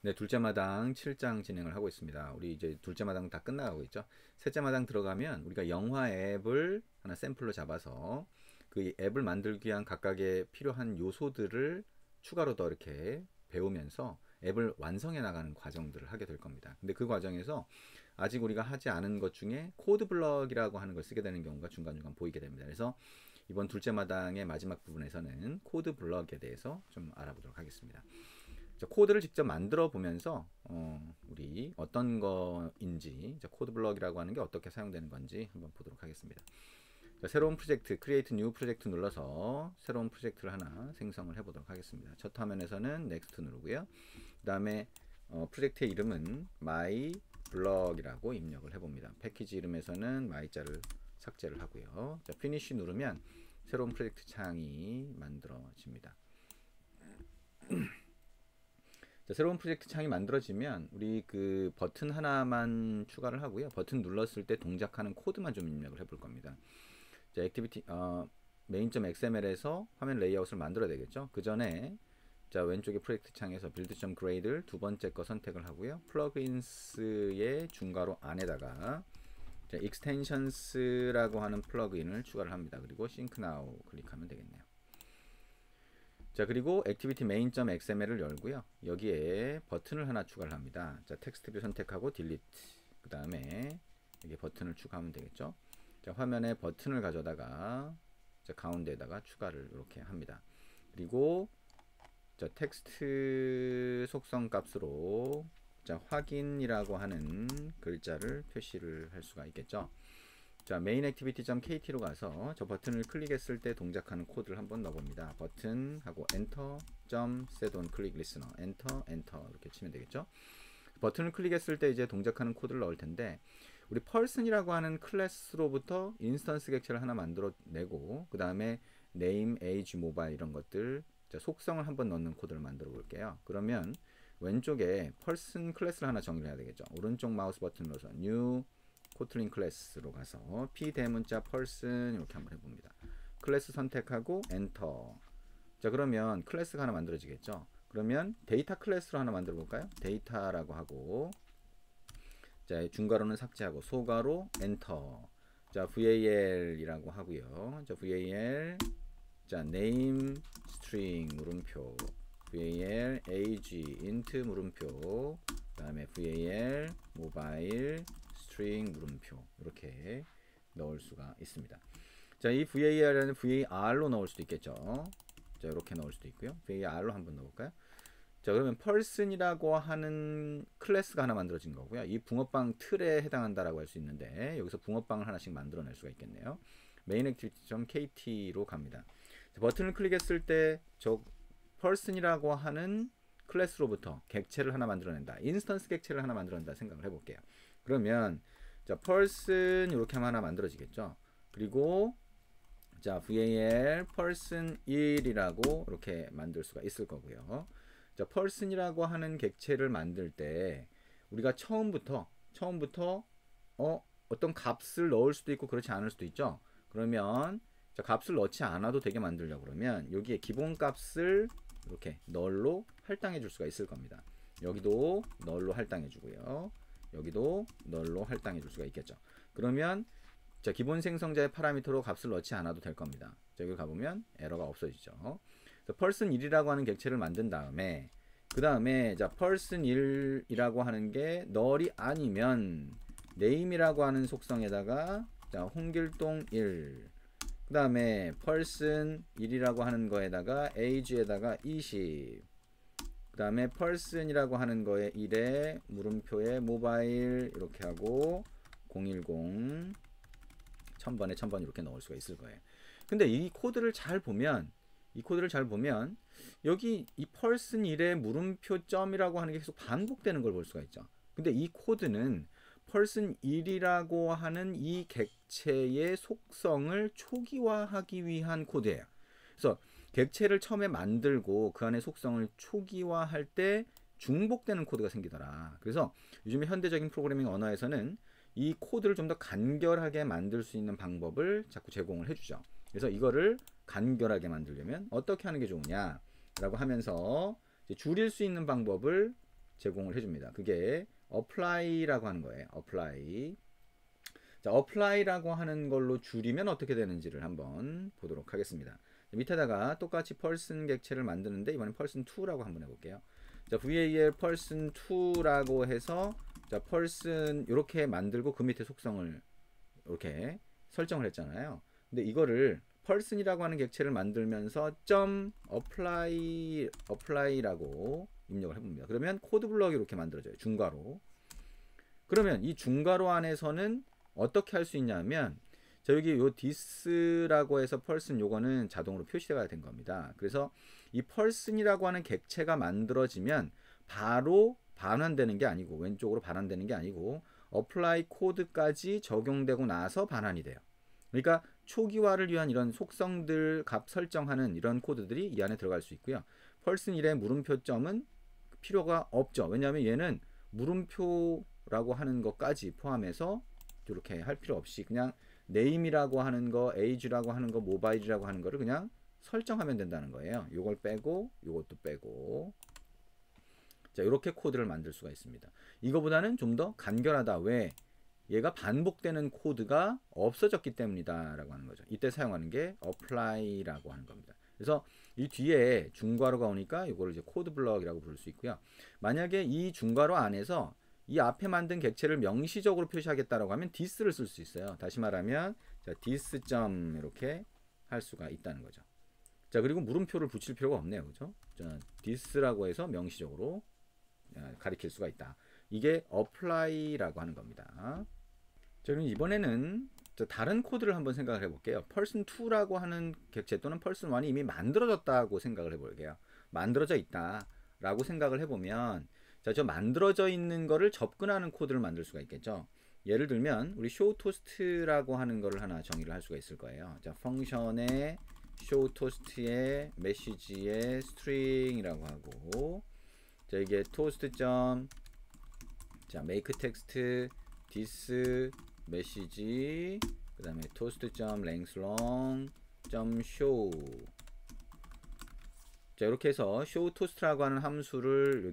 네, 둘째 마당 7장 진행을 하고 있습니다. 우리 이제 둘째 마당 다 끝나가고 있죠. 셋째 마당 들어가면 우리가 영화 앱을 하나 샘플로 잡아서 그 앱을 만들기 위한 각각의 필요한 요소들을 추가로 더 이렇게 배우면서 앱을 완성해 나가는 과정들을 하게 될 겁니다. 근데 그 과정에서 아직 우리가 하지 않은 것 중에 코드 블럭이라고 하는 걸 쓰게 되는 경우가 중간중간 보이게 됩니다. 그래서 이번 둘째 마당의 마지막 부분에서는 코드 블럭에 대해서 좀 알아보도록 하겠습니다. 코드를 직접 만들어 보면서 우리 어떤 거인지 코드 블럭이라고 하는 게 어떻게 사용되는 건지 한번 보도록 하겠습니다. 새로운 프로젝트 Create New 프로젝트 눌러서 새로운 프로젝트를 하나 생성을 해보도록 하겠습니다. 첫 화면에서는 Next 누르고요. 그 다음에 프로젝트의 이름은 My Blog이라고 입력을 해봅니다. 패키지 이름에서는 my자를 삭제를 하고요. 자, Finish 누르면 새로운 프로젝트 창이 만들어집니다. 자, 새로운 프로젝트 창이 만들어지면 우리 그 버튼 하나만 추가를 하고요. 버튼 눌렀을 때 동작하는 코드만 좀 입력을 해볼 겁니다. 자, 액티비티 main.xml에서 화면 레이아웃을 만들어야 되겠죠. 그 전에 자, 왼쪽에 프로젝트 창에서 build.grade를 두 번째 거 선택을 하고요. 플러그인스의 중괄호 안에다가 자, extensions라고 하는 플러그인을 추가를 합니다. 그리고 sync now 클릭하면 되겠네요. 자, 그리고 activity main.xml을 열고요. 여기에 버튼을 하나 추가를 합니다. 자, 텍스트뷰 선택하고 delete. 그 다음에 여기 버튼을 추가하면 되겠죠. 자, 화면에 버튼을 가져다가 자, 가운데에다가 추가를 이렇게 합니다. 그리고 자, 텍스트 속성 값으로 자, 확인이라고 하는 글자를 표시를 할 수가 있겠죠. 자, mainActivity.kt로 가서 저 버튼을 클릭했을 때 동작하는 코드를 한번 넣어봅니다. 버튼 하고 enter, set on click listener, enter 이렇게 치면 되겠죠. 버튼을 클릭했을 때 이제 동작하는 코드를 넣을 텐데 우리 person이라고 하는 클래스로부터 인스턴스 객체를 하나 만들어내고 그 다음에 name, age, mobile 이런 것들 자, 속성을 한번 넣는 코드를 만들어 볼게요. 그러면 왼쪽에 person 클래스를 하나 정의를 해야 되겠죠. 오른쪽 마우스 버튼 눌러서 new 코틀린 클래스로 가서 p 대문자 person 이렇게 한번 해봅니다. 클래스 선택하고 엔터. 자, 그러면 클래스가 하나 만들어지겠죠. 그러면 데이터 클래스로 하나 만들어 볼까요? 데이터라고 하고 자, 중괄호는 삭제하고 소괄호 엔터. 자, val이라고 하고요. 자, val 자, name string 물음표 val age int 물음표 그 다음에 val mobile string 물음표 이렇게 넣을 수가 있습니다. 자, 이 var은 var로 넣을 수도 있겠죠. 자, 이렇게 넣을 수도 있고요. var로 한번 넣어볼까요? 자, 그러면 person이라고 하는 클래스가 하나 만들어진 거고요. 이 붕어빵 틀에 해당한다라고 할 수 있는데 여기서 붕어빵을 하나씩 만들어낼 수가 있겠네요. mainActivity.kt로 갑니다. 자, 버튼을 클릭했을 때 저 person이라고 하는 클래스로부터 객체를 하나 만들어낸다. 인스턴스 객체를 하나 만들어낸다 생각을 해볼게요. 그러면 자, person 이렇게 하면 하나 만들어지겠죠. 그리고 자, var person 1이라고 이렇게 만들 수가 있을 거고요. 자, person이라고 하는 객체를 만들 때 우리가 처음부터 어떤 값을 넣을 수도 있고 그렇지 않을 수도 있죠. 그러면 자, 값을 넣지 않아도 되게 만들려고 그러면 여기에 기본 값을 이렇게 널로 할당해 줄 수가 있을 겁니다. 여기도 널로 할당해 주고요. 여기도 널로 할당해 줄 수가 있겠죠. 그러면 자, 기본 생성자의 파라미터로 값을 넣지 않아도 될 겁니다. 자, 여기 가보면 에러가 없어지죠. person 1이라고 하는 객체를 만든 다음에 그 다음에 자, person 1이라고 하는 게 널이 아니면 name이라고 하는 속성에다가 자, 홍길동 1 그 다음에 person 1이라고 하는 거에다가 age에다가 20 그 다음에 person이라고 하는 거에 1에 물음표에 mobile 이렇게 하고 010 1000번에 1000번 이렇게 넣을 수가 있을 거예요. 근데 이 코드를 잘 보면 여기 이 person 1의 물음표 점이라고 하는 게 계속 반복되는 걸 볼 수가 있죠. 근데 이 코드는 person 1이라고 하는 이 객체의 속성을 초기화하기 위한 코드예요. 그래서 객체를 처음에 만들고 그 안에 속성을 초기화할 때 중복되는 코드가 생기더라. 그래서 요즘에 현대적인 프로그래밍 언어에서는 이 코드를 좀 더 간결하게 만들 수 있는 방법을 자꾸 제공을 해주죠. 그래서 이거를 간결하게 만들려면 어떻게 하는 게 좋으냐 라고 하면서 이제 줄일 수 있는 방법을 제공을 해줍니다. 그게 apply라고 하는 거예요. apply. 자, apply라고 하는 걸로 줄이면 어떻게 되는지를 한번 보도록 하겠습니다. 밑에다가 똑같이 person 객체를 만드는데 이번엔 person2라고 한번 해볼게요. 자, VAL person2라고 해서 자, person 이렇게 만들고 그 밑에 속성을 이렇게 설정을 했잖아요. 근데 이거를 person이라고 하는 객체를 만들면서 apply라고 입력을 해봅니다. 그러면 코드 블럭이 이렇게 만들어져요. 중괄호. 그러면 이 중괄호 안에서는 어떻게 할 수 있냐면 자, 여기 요 this라고 해서 person 요거는 자동으로 표시가 된 겁니다. 그래서 이 person이라고 하는 객체가 만들어지면 바로 반환되는 게 아니고 왼쪽으로 반환되는 게 아니고 apply 코드까지 적용되고 나서 반환이 돼요. 그러니까 초기화를 위한 이런 속성들 값 설정하는 이런 코드들이 이 안에 들어갈 수 있고요. person 1의 물음표점은 필요가 없죠. 왜냐하면 얘는 물음표라고 하는 것까지 포함해서 이렇게 할 필요 없이 그냥 name이라고 하는 거, age라고 하는 거, mobile이라고 하는 거를 그냥 설정하면 된다는 거예요. 이걸 빼고 이것도 빼고 자, 이렇게 코드를 만들 수가 있습니다. 이거보다는 좀 더 간결하다. 왜? 얘가 반복되는 코드가 없어졌기 때문이다 라고 하는 거죠. 이때 사용하는 게 apply라고 하는 겁니다. 그래서 이 뒤에 중괄호가 오니까 이거를 이제 코드 블럭이라고 부를 수 있고요. 만약에 이 중괄호 안에서 이 앞에 만든 객체를 명시적으로 표시하겠다라고 하면 this를 쓸 수 있어요. 다시 말하면 자, this 점 이렇게 할 수가 있다는 거죠. 자, 그리고 물음표를 붙일 필요가 없네요. 그죠? 자, this라고 해서 명시적으로 가리킬 수가 있다. 이게 apply라고 하는 겁니다. 자, 그럼 이번에는 다른 코드를 한번 생각을 해볼게요. person2라고 하는 객체 또는 person1이 이미 만들어졌다고 생각을 해볼게요. 만들어져 있다 라고 생각을 해보면 자, 저 만들어져 있는 거를 접근하는 코드를 만들 수가 있겠죠. 예를 들면 우리 showToast라고 하는 거를 하나 정의를 할 수가 있을 거예요. 자, 펑션의 showToast의 메시지의 string이라고 하고 자, 이게 toast 점 자, make text this 메시지 그 다음에 toast 점 length long 점 show 자, 이렇게 해서 showToast라고 하는 함수를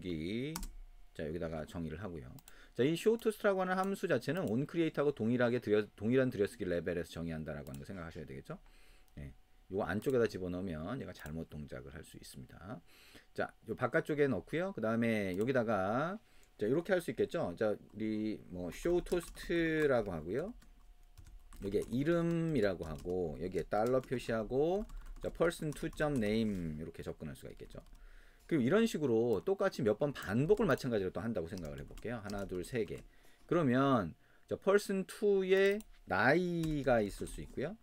자, 여기다가 정의를 하고요. 자, 이 showToast라고 하는 함수 자체는 onCreate하고 동일한 들여쓰기 레벨에서 정의한다라고 하는 거 생각하셔야 되겠죠. 예, 요 안쪽에다 집어넣으면 얘가 잘못 동작을 할 수 있습니다. 자, 요 바깥쪽에 넣고요. 그 다음에 여기다가 자, 이렇게 할 수 있겠죠. 자, 우리 뭐 showToast라고 하고요. 여기에 이름이라고 하고 여기에 달러 표시하고 자, person2.name 이렇게 접근할 수가 있겠죠. 그리고 이런 식으로 똑같이 몇 번 반복을 마찬가지로 또 한다고 생각을 해볼게요. 하나, 둘, 세 개. 그러면 자, person2의 나이가 있을 수 있고요.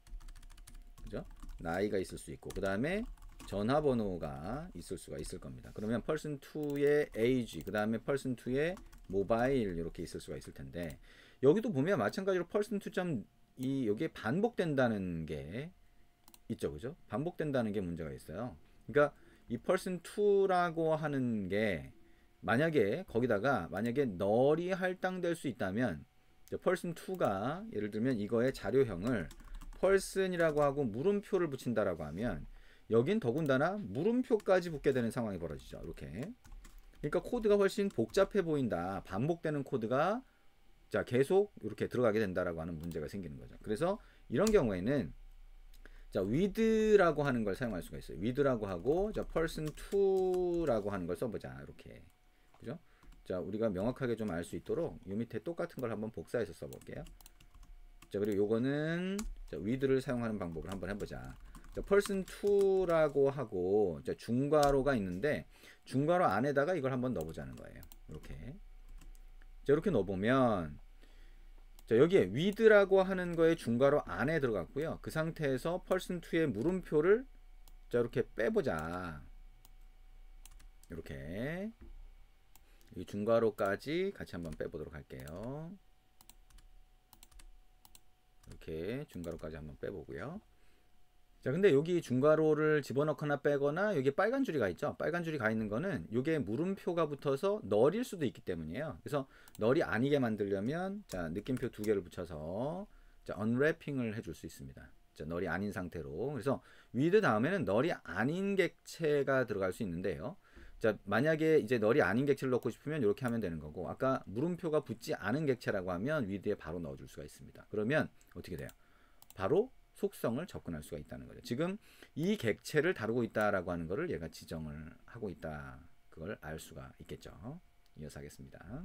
그죠? 나이가 있을 수 있고 그 다음에 전화번호가 있을 수가 있을 겁니다. 그러면 person2의 age, 그 다음에 person2의 mobile 이렇게 있을 수가 있을 텐데 여기도 보면 마찬가지로 person2. 여기에 반복된다는 게 있죠, 그죠? 반복된다는 게 문제가 있어요. 그러니까 이 person2라고 하는 게 만약에 거기다가 만약에 null이 할당될 수 있다면 person2가 예를 들면 이거의 자료형을 person이라고 하고 물음표를 붙인다라고 하면 여긴 더군다나 물음표까지 붙게 되는 상황이 벌어지죠. 이렇게. 그러니까 코드가 훨씬 복잡해 보인다. 반복되는 코드가 자, 계속 이렇게 들어가게 된다라고 하는 문제가 생기는 거죠. 그래서 이런 경우에는 자, with라고 하는 걸 사용할 수가 있어요. with라고 하고 자, person2라고 하는 걸 써보자. 이렇게. 그죠? 자, 우리가 명확하게 좀 알 수 있도록 이 밑에 똑같은 걸 한번 복사해서 써볼게요. 자, 그리고 요거는 자, with를 사용하는 방법을 한번 해보자. 자, person2라고 하고 자, 중괄호가 있는데 중괄호 안에다가 이걸 한번 넣어보자는 거예요. 이렇게. 자, 이렇게 넣어보면 자, 여기에 with라고 하는 거에 중괄호 안에 들어갔고요. 그 상태에서 person2의 물음표를 자, 이렇게 빼보자. 이렇게 이 중괄호까지 같이 한번 빼보도록 할게요. 이렇게 중괄호까지 한번 빼보고요. 자, 근데 여기 중괄호를 집어넣거나 빼거나 여기 빨간 줄이가 있죠. 빨간 줄이 가 있는 거는 이게 물음표가 붙어서 널일 수도 있기 때문이에요. 그래서 널이 아니게 만들려면 자, 느낌표 두 개를 붙여서 자, 언래핑을 해줄 수 있습니다. 자, 널이 아닌 상태로. 그래서 with 다음에는 널이 아닌 객체가 들어갈 수 있는데요. 자, 만약에 이제 널이 아닌 객체를 넣고 싶으면 이렇게 하면 되는 거고, 아까 물음표가 붙지 않은 객체라고 하면 위드에 바로 넣어줄 수가 있습니다. 그러면 어떻게 돼요? 바로 속성을 접근할 수가 있다는 거죠. 지금 이 객체를 다루고 있다라고 하는 거를 얘가 지정을 하고 있다. 그걸 알 수가 있겠죠. 이어서 하겠습니다.